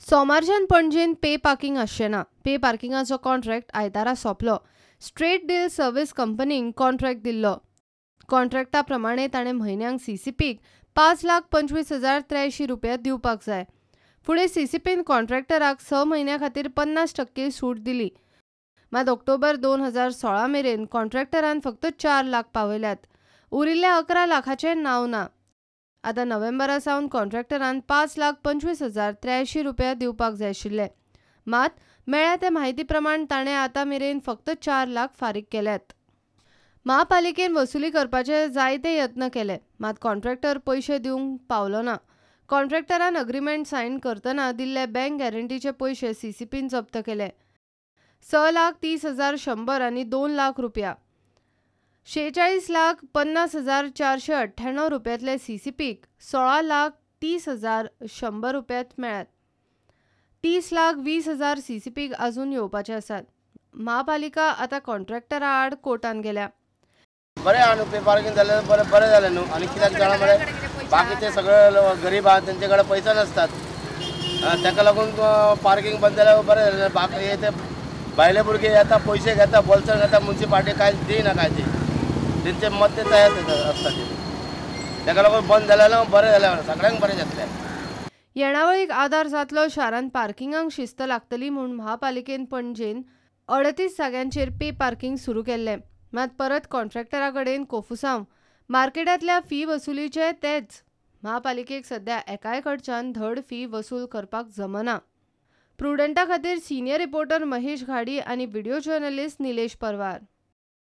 सोमारच्यान पणजेन पे parking आसचें पे पार्किंगाचो contract आयतारा सोंपलो. स्ट्रेट डील सर्व्हिस कंपनीक कॉन्ट्रॅक्ट दिल्लो. कॉन्ट्रॅक्टा प्रमाणें ताणें म्हयन्याक सीसीपीक ₹5,25,083 दिवपाक जाय. फुडें सीसीपीन कॉन्ट्रॅक्टराक 6 म्हयन्यां खातीर 50% सूट दिली. मात ऑक्टोबर 2016 मेरेन कॉन्ट्रॅक्टरान फक्त 4 लाख पावयल्यात. उरिल्ल्या 11 लाखाचें नांव ना. आतां नोव्हेंबरा सावन कॉन्ट्रॅक्टरान ₹5,25,083 दिवपाक जाय आशिल्ले. मात मेळ्ळ्या ते म्हायती प्रमाण ताणें आतां मेरेन फक्त 4 लाख फारीक केल्यात. महापालिकेन वसुली करपाचे जायते यत्न केले, मात कॉन्ट्रॅक्टर पयशे दिवंक पावलो ना. कॉन्ट्रॅक्टरान अग्रीमेंट सायन करतना दिल्ले बँक गॅरंटीचे पयशे सीसीपीन जप्त केले. 6,30,100 आनी 2 लाख रुपया. ₹46,50,498 सीसीपीक 16,30,100 मेळ्ळ्यात. 30,20,000 सीसीपीक अजून येवपाचे आसात. महापालिका आतां कॉन्ट्रॅक्टरा आड कोर्टान गेल्या. बरें आहा न्हू पे पार्किंग जाल्यार बरें जालें न्हू. आनी कित्याक जाणां मरे बाकीचे सगळे गरीब आहात तेंचे कडेन पयशे नासतात. ताका लागून पार्किंग बंद जाल्यार बरें जालें. बाकी ते भायले भुरगे येता पयशे घेता बोल्सान घेता म्युन्सिपाल्टी कांय दिना कांय ती तेंचे मत ते तयार आसता ती. ताका लागून बंद जाल्यार बरें जालें सगळ्यांक बरें जातलें. येणावळीक आदार जातलो. शारांत पार्किंगाक शिस्त लागतली म्हूण महापालिकेन पणजेन 38 जाग्यांचेर पे पार्किंग सुरू केल्लें. मात परत कॉन्ट्रॅक्टरा कडेन कोफुसांव. मार्केटांतल्या फी वसुलीचे तेच. महापालिकेक सध्या एकाय कडच्यान धड फी वसूल करपाक जमना. प्रुडंटा खातीर सिनियर रिपोर्टर महेश घाडी आनी व्हिडिओ जर्नलिस्ट निलेश परवार.